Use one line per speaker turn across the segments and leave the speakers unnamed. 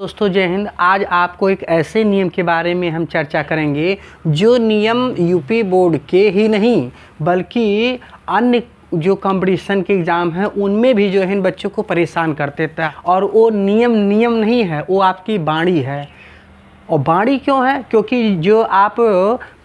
दोस्तों जय हिंद। आज आपको एक ऐसे नियम के बारे में हम चर्चा करेंगे जो नियम यूपी बोर्ड के ही नहीं बल्कि अन्य जो कंपटीशन के एग्ज़ाम हैं उनमें भी जो है इन बच्चों को परेशान करते थे। और वो नियम नहीं है, वो आपकी वाणी है। और वाणी क्यों है? क्योंकि जो आप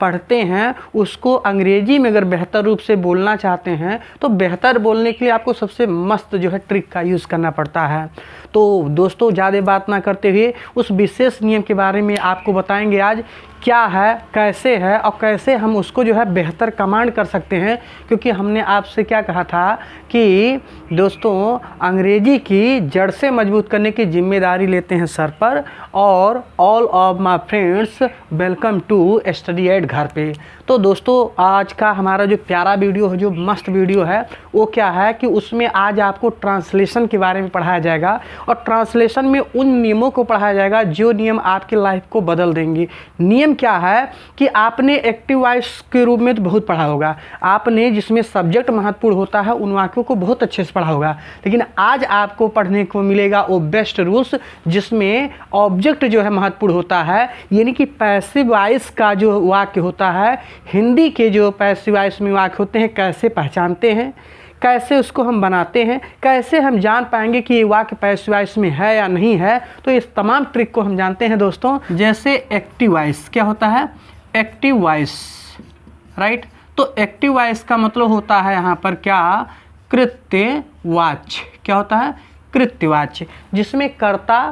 पढ़ते हैं उसको अंग्रेजी में अगर बेहतर रूप से बोलना चाहते हैं तो बेहतर बोलने के लिए आपको सबसे मस्त जो है ट्रिक का यूज़ करना पड़ता है। तो दोस्तों ज़्यादा बात ना करते हुए उस विशेष नियम के बारे में आपको बताएंगे आज क्या है, कैसे है और कैसे हम उसको जो है बेहतर कमांड कर सकते हैं। क्योंकि हमने आपसे क्या कहा था कि दोस्तों अंग्रेजी की जड़ से मजबूत करने की जिम्मेदारी लेते हैं सर पर, और all of my friends welcome to study at घर पे। तो दोस्तों आज का हमारा जो प्यारा वीडियो है, जो मस्त वीडियो है, वो क्या है कि उसमें आज आपको ट्रांसलेशन के बारे में पढ़ाया जाएगा। और ट्रांसलेशन में उन नियमों को पढ़ाया जाएगा जो नियम आपकी लाइफ को बदल देंगे। नियम क्या है कि आपने एक्टिव वॉइस के रूप में तो बहुत पढ़ा होगा, आपने जिसमें सब्जेक्ट महत्वपूर्ण होता है उन वाक्यों को बहुत अच्छे से पढ़ा होगा। लेकिन आज आपको पढ़ने को मिलेगा वो बेस्ट रूल्स जिसमें ऑब्जेक्ट जो है महत्वपूर्ण होता है, यानी कि पैसिव वॉइस का जो वाक्य होता है, हिंदी के जो पैसिव वॉइस में वाक्य होते हैं कैसे पहचानते हैं, कैसे उसको हम बनाते हैं, कैसे हम जान पाएंगे कि ये वाक्य पैसिव वॉइस में है या नहीं है। तो इस तमाम ट्रिक को हम जानते हैं दोस्तों। जैसे एक्टिव वॉइस क्या होता है? Active voice, right. तो एक्टिव वॉइस का मतलब होता है यहाँ पर क्या? कृत्यवाच्य। क्या होता है? कृत्यवाच्य, जिसमें कर्ता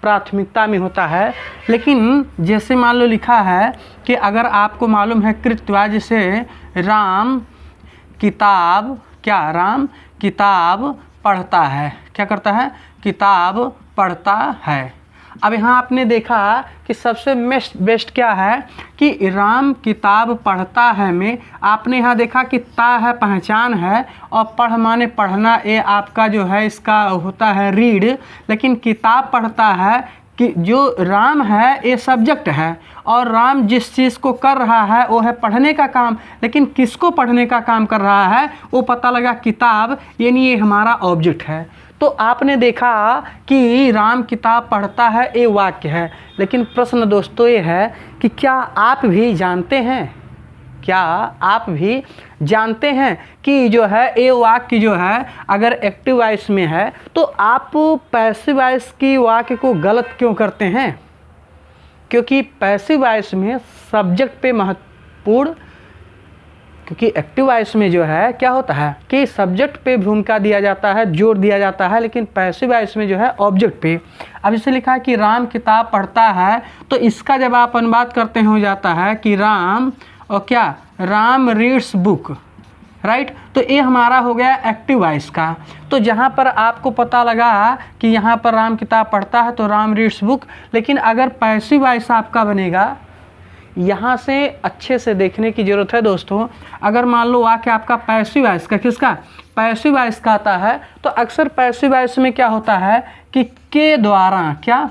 प्राथमिकता में होता है। लेकिन जैसे मान लो लिखा है कि अगर आपको मालूम है कृत्यवाच्य, जैसे राम किताब, क्या राम किताब पढ़ता है, क्या करता है? किताब पढ़ता है। अब यहाँ आपने देखा कि सबसे बेस्ट क्या है कि राम किताब पढ़ता है में आपने यहाँ देखा कि ता है पहचान है और पढ़ माने पढ़ना, ये आपका जो है इसका होता है रीड। लेकिन किताब पढ़ता है कि जो राम है ये सब्जेक्ट है और राम जिस चीज़ को कर रहा है वो है पढ़ने का काम। लेकिन किसको पढ़ने का काम कर रहा है वो पता लगा किताब, यानी ये हमारा ऑब्जेक्ट है। तो आपने देखा कि राम किताब पढ़ता है ये वाक्य है। लेकिन प्रश्न दोस्तों ये है कि क्या आप भी जानते हैं, क्या आप भी जानते हैं कि जो है ये वाक्य जो है अगर एक्टिव वॉइस में है तो आप पैसिव वॉइस की वाक्य को गलत क्यों करते हैं? क्योंकि पैसिव वॉइस में सब्जेक्ट पे महत्वपूर्ण, क्योंकि एक्टिव वॉइस में जो है क्या होता है कि सब्जेक्ट पे भूमिका दिया जाता है, जोर दिया जाता है। लेकिन पैसिव वॉइस में जो है ऑब्जेक्ट पे। अब इसे लिखा है कि राम किताब पढ़ता है, तो इसका जब आप अनुवाद करते हैं हो जाता है कि राम और क्या? Ram reads book, right. तो ये हमारा हो गया एक्टिव वॉइस का। तो जहाँ पर आपको पता लगा कि यहाँ पर राम किताब पढ़ता है तो राम रीड्स बुक। लेकिन अगर पैसिव वॉइस आपका बनेगा, यहाँ से अच्छे से देखने की ज़रूरत है दोस्तों। अगर मान लो वाक्य आपका पैसिव वॉइस का, किसका? पैसिव वॉइस का आता है, तो अक्सर पैसिव वॉइस में क्या होता है कि के द्वारा, क्या?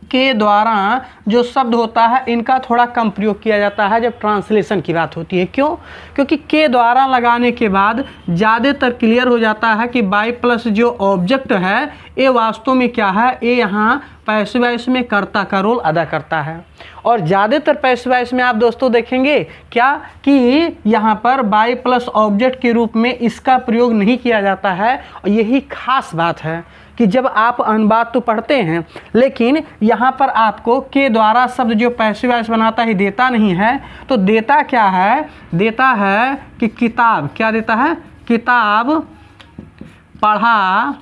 के द्वारा जो शब्द होता है इनका थोड़ा कम प्रयोग किया जाता है जब ट्रांसलेशन की बात होती है। क्यों? क्योंकि के द्वारा लगाने के बाद ज़्यादातर क्लियर हो जाता है कि बाई प्लस जो ऑब्जेक्ट है ये वास्तव में क्या है, ये यहाँ पैसिव वॉइस में कर्ता का रोल अदा करता है। और ज़्यादातर पैसिव वॉइस में आप दोस्तों देखेंगे क्या कि यहाँ पर बाई प्लस ऑब्जेक्ट के रूप में इसका प्रयोग नहीं किया जाता है। और यही खास बात है कि जब आप अनुवाद तो पढ़ते हैं लेकिन यहाँ पर आपको के द्वारा शब्द जो पैसिव वॉइस बनाता है देता नहीं है। तो देता क्या है? देता है कि किताब, क्या देता है? किताब पढ़ा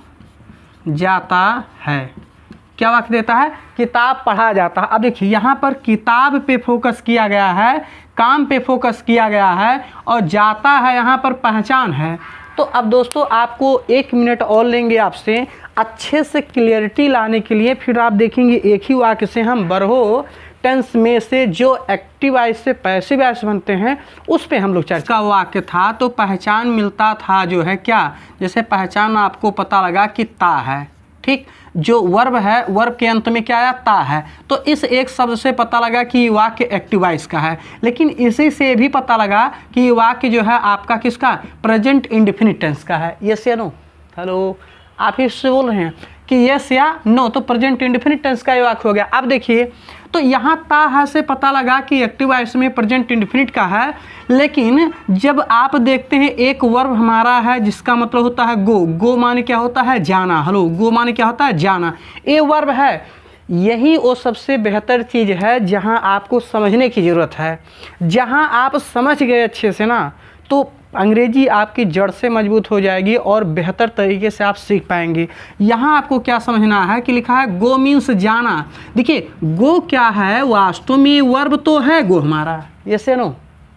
जाता है। क्या वाक्य देता है? किताब पढ़ा जाता है। अब देखिए यहाँ पर किताब पे फोकस किया गया है, काम पे फोकस किया गया है, और जाता है यहाँ पर पहचान है। तो अब दोस्तों आपको 1 मिनट और लेंगे आपसे अच्छे से क्लियरिटी लाने के लिए। फिर आप देखेंगे एक ही वाक्य से हम बरहो टेंस में से जो एक्टिव वॉइस से पैसिव वॉइस बनते हैं उस पे हम लोग चर्चा। का वाक्य था तो पहचान मिलता था जो है क्या? जैसे पहचान आपको पता लगा कि ता है, ठीक। जो वर्ब है, वर्ब के अंत में क्या आया? ता है। तो इस एक शब्द से पता लगा कि ये वाक्य एक्टिव वॉइस का है। लेकिन इसी से भी पता लगा कि ये वाक्य जो है आपका किसका? प्रेजेंट इंडेफिनिट टेंस का है। यस या नो? हेलो, आप ही से बोल रहे हैं कि यस या नो, तो प्रेजेंट इंडेफिनिट टेंस का ये वाक्य हो गया। अब देखिए, तो यहाँ ता है से पता लगा कि एक्टिव वॉइस में प्रेजेंट इंडेफिनिट का है, लेकिन जब आप देखते हैं एक वर्ब हमारा है जिसका मतलब होता है गो। गो माने क्या होता है? जाना। हेलो, गो माने क्या होता है? जाना। ये वर्ब है, यही वो सबसे बेहतर चीज़ है जहाँ आपको समझने की ज़रूरत है। जहाँ आप समझ गए अच्छे से ना, तो अंग्रेजी आपकी जड़ से मजबूत हो जाएगी और बेहतर तरीके से आप सीख पाएंगे। यहाँ आपको क्या समझना है कि लिखा है गो मीन्स जाना। देखिए, गो क्या है? वास्तव में वर्ब तो है गो हमारा, यस या नो?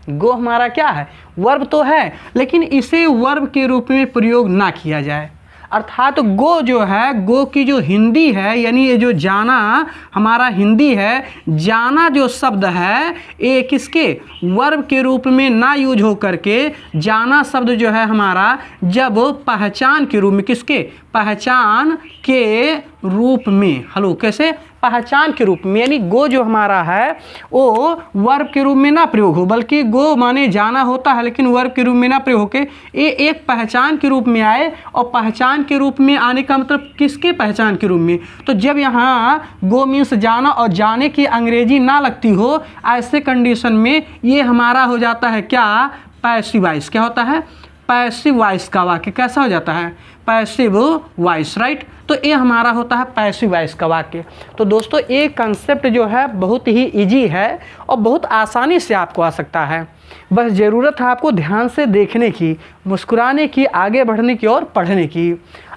गो हमारा क्या है? वर्ब तो है, लेकिन इसे वर्ब के रूप में प्रयोग ना किया जाए। अर्थात गो जो है, गो की जो हिंदी है, यानी ये जो जाना हमारा हिंदी है, जाना जो शब्द है ये किसके? वर्ब के रूप में ना यूज हो करके जाना शब्द जो है हमारा जब पहचान के रूप में, किसके? पहचान के रूप में। हेलो, कैसे? पहचान के रूप में, यानी गो जो हमारा है वो वर्ब के रूप में ना प्रयोग हो, बल्कि गो माने जाना होता है लेकिन वर्ब के रूप में ना प्रयोग होके ये एक पहचान के रूप में आए। और पहचान के रूप में आने का मतलब किसके? पहचान के रूप में। तो जब यहाँ गो मीन्स जाना और जाने की अंग्रेजी ना लगती हो, ऐसे कंडीशन में ये हमारा हो जाता है क्या? Passive voice. क्या होता है? पैसिव वॉइस का वाक्य कैसा हो जाता है? Passive voice, right. तो ये हमारा होता है पैसिव वॉइस का वाक्य। तो दोस्तों, ये कंसेप्ट जो है बहुत ही इजी है और बहुत आसानी से आपको आ सकता है। बस ज़रूरत है आपको ध्यान से देखने की, मुस्कुराने की, आगे बढ़ने की और पढ़ने की।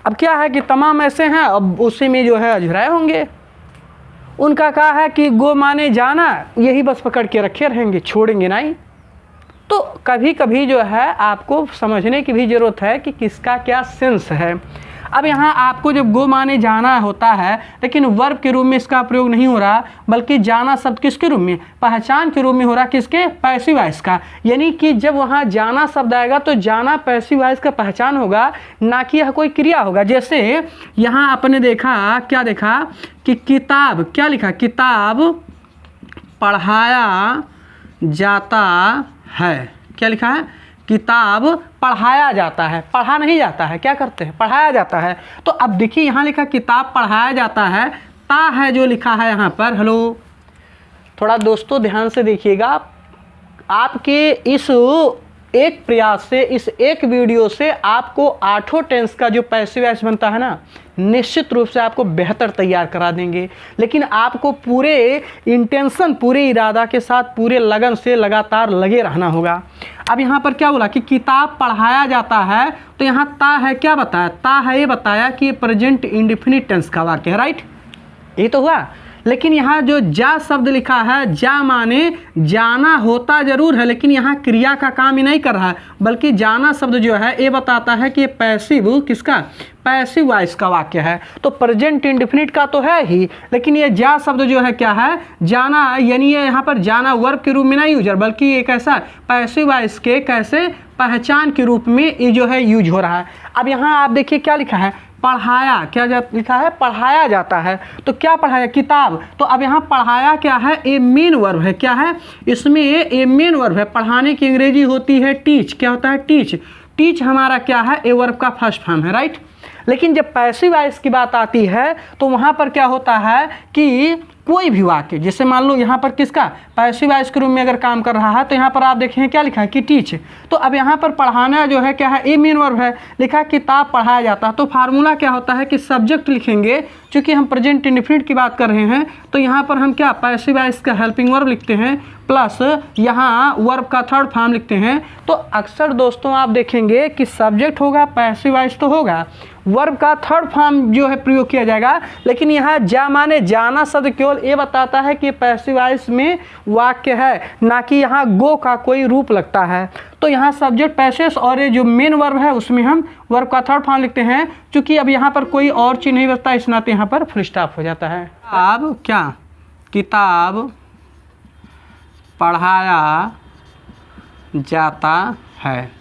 अब क्या है कि तमाम ऐसे हैं, अब उसी में जो है अझुराए होंगे। उनका कहा है कि गो माने जाना, यही बस पकड़ के रखे रहेंगे, छोड़ेंगे नहीं। तो कभी कभी जो है आपको समझने की भी ज़रूरत है कि किसका क्या सेंस है। अब यहाँ आपको जब गो माने जाना होता है, लेकिन वर्ब के रूप में इसका प्रयोग नहीं हो रहा, बल्कि जाना शब्द किसके रूप में? पहचान के रूप में हो रहा। किसके? पैसिव वॉइस का। यानी कि जब वहाँ जाना शब्द आएगा तो जाना पैसिव वॉइस का पहचान होगा, ना कि यह कोई क्रिया होगा। जैसे यहाँ आपने देखा, क्या देखा कि किताब, क्या लिखा? किताब पढ़ाया जाता है। क्या लिखा है? किताब पढ़ाया जाता है, पढ़ा नहीं जाता है। क्या करते हैं? पढ़ाया जाता है। तो अब देखिए यहाँ लिखा किताब पढ़ाया जाता है, ता है जो लिखा है यहाँ पर। हेलो, थोड़ा दोस्तों ध्यान से देखिएगा। आपके इस एक प्रयास से, इस एक वीडियो से आपको आठों टेंस का जो पैसिव वॉइस बनता है ना, निश्चित रूप से आपको बेहतर तैयार करा देंगे। लेकिन आपको पूरे इंटेंशन, पूरे इरादा के साथ, पूरे लगन से लगातार लगे रहना होगा। अब यहाँ पर क्या बोला कि किताब पढ़ाया जाता है, तो यहाँ ता है, क्या बताया? ता है ये बताया कि प्रेजेंट इंडेफिनिट टेंस का वाक्य है, राइट। ये तो हुआ। लेकिन यहाँ जो जा शब्द लिखा है, जा माने जाना होता जरूर है, लेकिन यहाँ क्रिया का काम ही नहीं कर रहा है, बल्कि जाना शब्द जो है ये बताता है कि पैसिव, किसका? पैसिव वॉइस का वाक्य है। तो प्रेजेंट इंडेफिनिट का तो है ही, लेकिन ये जा शब्द जो है क्या है? जाना, यानी ये यहाँ पर जाना वर्ब के रूप में नहीं यूज, बल्कि ये कैसा? पैसिव वॉइस के कैसे? पहचान के रूप में ये जो है यूज हो रहा है। अब यहाँ आप देखिए क्या लिखा है? पढ़ाया, क्या लिखा है? पढ़ाया जाता है। तो क्या पढ़ाया? किताब। तो अब यहाँ पढ़ाया क्या है? ए मेन वर्ब है। क्या है? इसमें ए मेन वर्ब है। पढ़ाने की अंग्रेजी होती है टीच। क्या होता है? टीच। टीच हमारा क्या है? ए वर्ब का फर्स्ट फॉर्म है, राइट। लेकिन जब पैसिव वॉइस की बात आती है तो वहाँ पर क्या होता है कि कोई भी वाक्य, जैसे मान लो यहाँ पर किसका? पैसिव वॉइस के रूप में अगर काम कर रहा है, तो यहाँ पर आप देखें क्या लिखा है कि टीच। तो अब यहाँ पर पढ़ाना जो है क्या है? ए मेन वर्ब है। लिखा किताब पढ़ाया जाता है। तो फार्मूला क्या होता है कि सब्जेक्ट लिखेंगे, क्योंकि हम प्रेजेंट इंडेफिनिट की बात कर रहे हैं, तो यहाँ पर हम क्या? पैसिव वॉइस का हेल्पिंग वर्ब लिखते हैं, प्लस यहाँ वर्ब का थर्ड फॉर्म लिखते हैं। तो अक्सर दोस्तों आप देखेंगे कि सब्जेक्ट होगा, पैसिव वॉइस तो होगा, वर्ब का थर्ड फॉर्म जो है प्रयोग किया जाएगा। लेकिन यहाँ जा माने जाना शब्द केवल ये बताता है कि पैसिव वॉइस में वाक्य है, ना कि यहाँ गो का कोई रूप लगता है। तो यहाँ सब्जेक्ट पैसिव और ये जो मेन वर्ब है उसमें हम वर्ब का थर्ड फॉर्म लिखते हैं, क्योंकि अब यहाँ पर कोई और चीज़ नहीं बचता, इस नाते यहाँ पर फुल स्टॉप हो जाता है। अब क्या? किताब पढ़ाया जाता है।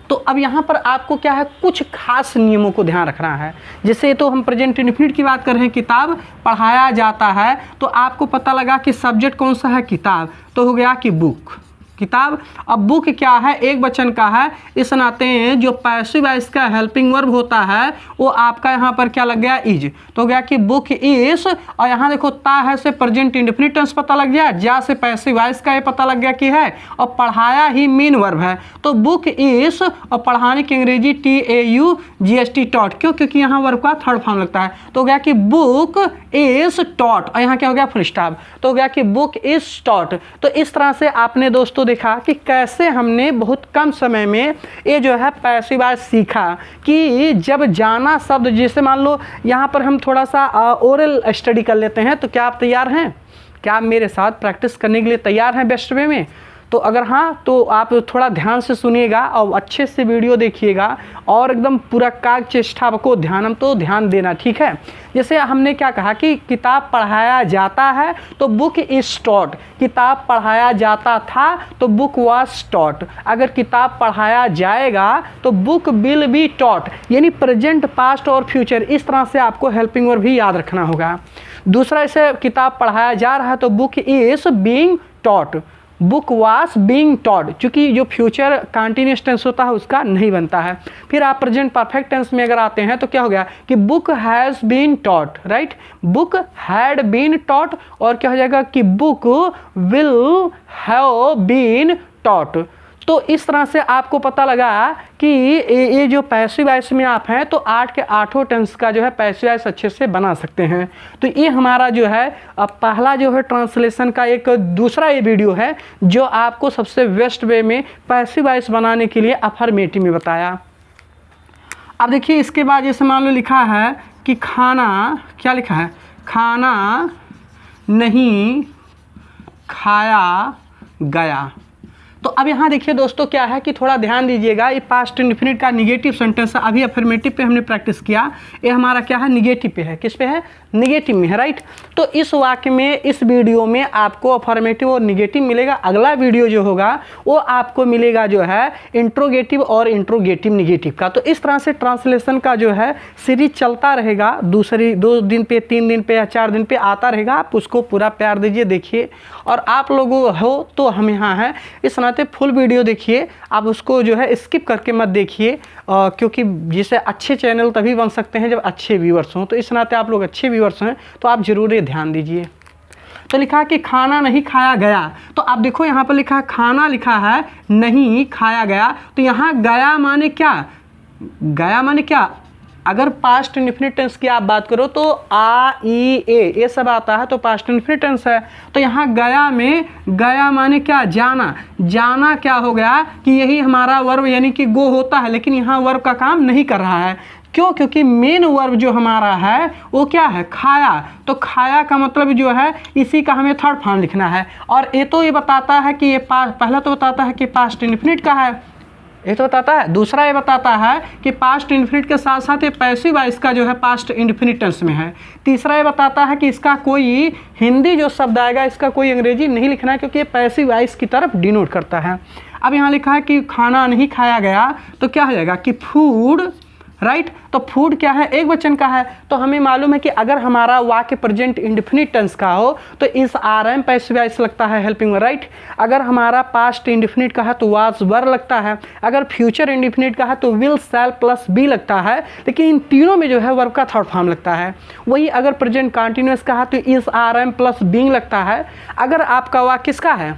तो अब यहाँ पर आपको क्या है? कुछ खास नियमों को ध्यान रखना है। जैसे तो हम प्रेजेंट इंडेफिनिट की बात कर रहे हैं, किताब पढ़ाया जाता है, तो आपको पता लगा कि सब्जेक्ट कौन सा है? किताब। तो हो गया कि बुक। किताब। अब बुक क्या है, एक वचन का है, इस नाते जो पैसिव वॉइस का हेल्पिंग वर्ब होता है वो आपका यहाँ पर क्या लग गया, इज। तो गया कि बुक इज, और यहाँ देखो ता है से प्रेजेंट इंडेफिनिट टेंस पता लग गया, जा से पैसिव वॉइस का ये पता लग गया कि है, और पढ़ाया ही मेन वर्ब है। तो बुक इज और पढ़ाने की अंग्रेजी TAUGHT टॉट, क्यों, क्योंकि यहाँ वर्ब का थर्ड फॉर्म लगता है। तो गया कि बुक इज टॉट, और यहाँ क्या हो गया, फुल स्टॉप। तो गया कि बुक इज टॉट। तो इस तरह से आपने दोस्तों देखा कि कैसे हमने बहुत कम समय में ये जो है पैसिव वॉइस सीखा कि जब जाना शब्द, जैसे मान लो यहाँ पर हम थोड़ा सा ओरल स्टडी कर लेते हैं, तो क्या आप तैयार हैं, क्या आप मेरे साथ प्रैक्टिस करने के लिए तैयार हैं बेस्ट वे में? तो अगर हाँ तो आप थोड़ा ध्यान से सुनिएगा और अच्छे से वीडियो देखिएगा और एकदम पूरा काग चेष्टा को ध्यान देना, ठीक है। जैसे हमने क्या कहा कि किताब पढ़ाया जाता है तो बुक इज टॉट, किताब पढ़ाया जाता था तो बुक वाज टॉट। अगर किताब पढ़ाया जाएगा तो बुक विल बी टॉट, यानी प्रेजेंट, पास्ट और फ्यूचर, इस तरह से आपको हेल्पिंग वर्ब भी याद रखना होगा। दूसरा, इसे किताब पढ़ाया जा रहा है तो book is being taught, book was being taught, चूँकि जो फ्यूचर कंटिन्यूअस टेंस होता है उसका नहीं बनता है। फिर आप प्रेजेंट परफेक्ट टेंस में अगर आते हैं तो क्या हो गया कि book has been taught, right, book had been taught, और क्या हो जाएगा कि book will have been taught. तो इस तरह से आपको पता लगा कि ये जो पैसिव वॉइस में आप हैं तो 8 के 8 टेंस का जो है पैसिव वॉइस अच्छे से बना सकते हैं। तो ये हमारा जो है पहला जो है ट्रांसलेशन का एक दूसरा ये वीडियो है जो आपको सबसे बेस्ट वे में पैसिव वॉइस बनाने के लिए अफर्मेटिव में बताया। अब देखिए इसके बाद जैसे मान लो लिखा है कि खाना, क्या लिखा है, खाना नहीं खाया गया। तो अब यहाँ देखिए दोस्तों क्या है कि थोड़ा ध्यान दीजिएगा, ये पास्ट इंडेफिनिट का निगेटिव सेंटेंस है। अभी अफर्मेटिव पे हमने प्रैक्टिस किया, ये हमारा क्या है, निगेटिव पे है। किस पे है, निगेटिव में है, राइट। तो इस वाक्य में, इस वीडियो में आपको अफर्मेटिव और निगेटिव मिलेगा। अगला वीडियो जो होगा वो आपको मिलेगा जो है इंट्रोगेटिव और इंट्रोगेटिव निगेटिव का। तो इस तरह से ट्रांसलेशन का जो है सीरीज चलता रहेगा, 2 दिन पे, 3 दिन पे या 4 दिन पे आता रहेगा। आप उसको पूरा प्यार दीजिए, देखिए। और आप लोगों हो तो हम यहाँ हैं, इस नाते फुल वीडियो देखिए, आप उसको जो है स्किप करके मत देखिए, क्योंकि जैसे अच्छे चैनल तभी बन सकते हैं जब अच्छे व्यूअर्स हों। तो इस नाते आप लोग अच्छे व्यूअर्स हैं तो आप ज़रूर ये ध्यान दीजिए। तो लिखा कि खाना नहीं खाया गया, तो आप देखो यहाँ पर लिखा है खाना, लिखा है नहीं खाया गया। तो यहाँ गया माने क्या, गया माने क्या, अगर पास्ट इंडेफिनिट टेंस की आप बात करो तो आ, ई, ए ये सब आता है तो पास्ट इंडेफिनिट टेंस है। तो यहाँ गया में, गया माने क्या, जाना। जाना क्या हो गया कि यही हमारा वर्ब यानी कि गो होता है, लेकिन यहाँ वर्ब का काम नहीं कर रहा है। क्यों, क्योंकि मेन वर्ब जो हमारा है वो क्या है, खाया। तो खाया का मतलब जो है इसी का हमें थर्ड फॉर्म लिखना है। और ये तो ये बताता है कि ये पहला तो बताता है कि पास्ट इंडेफिनिट का है, ये तो बताता है। दूसरा ये बताता है कि पास्ट इंडेफिनिट के साथ साथ ये पैसिव वॉइस का जो है पास्ट इंडेफिनिट टेंस में है। तीसरा ये बताता है कि इसका कोई हिंदी जो शब्द आएगा इसका कोई अंग्रेजी नहीं लिखना है, क्योंकि ये पैसिव वॉइस की तरफ डिनोट करता है। अब यहाँ लिखा है कि खाना नहीं खाया गया, तो क्या हो जाएगा कि फूड, राइट। तो फूड क्या है, एक वचन का है। तो हमें मालूम है कि अगर हमारा वाक्य प्रेजेंट इंडेफिनिट टेंस का हो तो इस RM पैसिव वॉइस लगता है हेल्पिंग वर्ब, राइट। अगर हमारा पास्ट इंडेफिनिट का है तो वाज वर लगता है। अगर फ्यूचर इंडेफिनिट का है तो विल, शैल प्लस बी लगता है। लेकिन इन तीनों में जो है वर्ब का थर्ड फॉर्म लगता है। वही अगर प्रेजेंट कंटिन्यूअस का है तो इस RM प्लस बीइंग लगता है। अगर आपका वाक्य किसका है,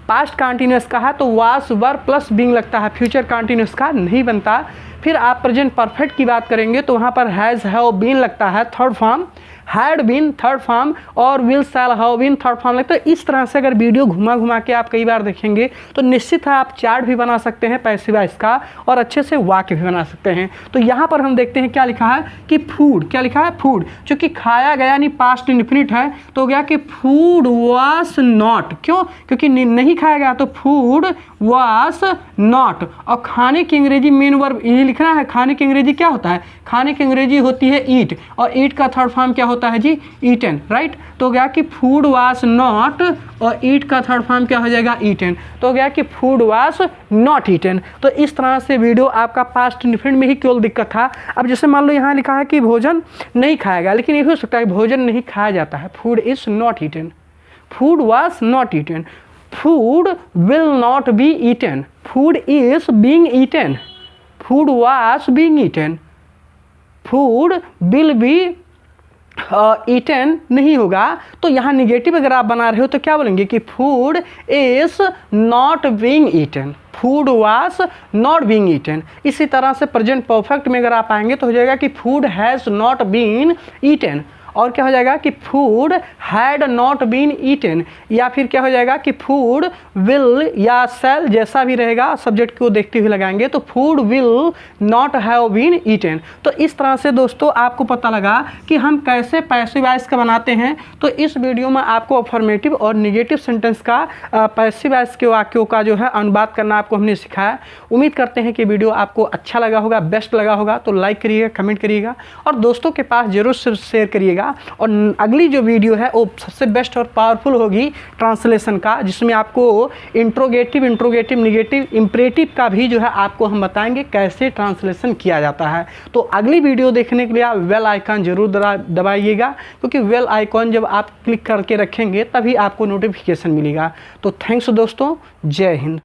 पास्ट कंटिन्यूअस का है तो वाज वर प्लस बीइंग लगता है, फ्यूचर कंटिन्यूअस का नहीं बनता। फिर आप प्रेजेंट परफेक्ट की बात करेंगे तो वहाँ पर हैज़, हैव, बीन लगता है third form, had been third form, और will, shall, have been third form लगता है। इस तरह से अगर वीडियो घुमा के आप कई बार देखेंगे तो निश्चित है आप चार्ट भी बना सकते हैं पैसिव वॉइस का और अच्छे से वाक्य भी बना सकते हैं। तो यहाँ पर हम देखते हैं क्या लिखा है कि फूड, क्या लिखा है, फूड। चूँकि खाया गया यानी पास्ट इंडेफिनिट है तो हो गया कि फूड वाज नॉट, क्यों, क्योंकि नहीं खाया गया तो फूड वाज नॉट। और खाने की अंग्रेजी मेन वर्ब ये लिखना है। खाने की अंग्रेजी क्या होता है, खाने की अंग्रेजी होती है ईट, और ईट का थर्ड फॉर्म क्या होता है जी, ईटन, राइट। तो गया कि फूड वाज नॉट, और ईट का थर्ड फॉर्म क्या हो जाएगा, ईटन। तो गया कि फूड वाज नॉट ईटन। तो इस तरह से वीडियो आपका पास्ट इंडेफिनिट में ही केवल दिक्कत था। अब जैसे मान लो यहाँ लिखा है कि भोजन नहीं खाया गया, लेकिन ये हो सकता है भोजन नहीं खाया जाता है, food is not eaten, food was not eaten. food will not be eaten, food is being eaten, food was being eaten, food will be eaten नहीं होगा। तो यहाँ निगेटिव अगर आप बना रहे हो तो क्या बोलेंगे कि food is not being eaten, food was not being eaten. इसी तरह से प्रेजेंट परफेक्ट में अगर आप आएंगे तो हो जाएगा कि food has not been eaten, और क्या हो जाएगा कि food had not been eaten, या फिर क्या हो जाएगा कि फूड विल या सेल जैसा भी रहेगा सब्जेक्ट को देखते हुए लगाएंगे तो food will not have been eaten. तो इस तरह से दोस्तों आपको पता लगा कि हम कैसे पैसिव वॉइस का बनाते हैं। तो इस वीडियो में आपको अफर्मेटिव और निगेटिव सेंटेंस का पैसिव वॉइस के वाक्यों का जो है अनुवाद करना आपको हमने सिखाया। उम्मीद करते हैं कि वीडियो आपको अच्छा लगा होगा, बेस्ट लगा होगा। तो लाइक करिएगा, कमेंट करिएगा और दोस्तों के पास जरूर शेयर करिएगा। और अगली जो वीडियो है वो सबसे बेस्ट और पावरफुल होगी ट्रांसलेशन का, जिसमें आपको इंट्रोगेटिव, निगेटिव, इंपरेटिव का भी जो है आपको हम बताएंगे कैसे ट्रांसलेशन किया जाता है। तो अगली वीडियो देखने के लिए आप बेल आइकन जरूर दबाइएगा, क्योंकि बेल आइकन जब आप क्लिक करके रखेंगे तभी आपको नोटिफिकेशन मिलेगा। तो थैंक्स दोस्तों, जय हिंद।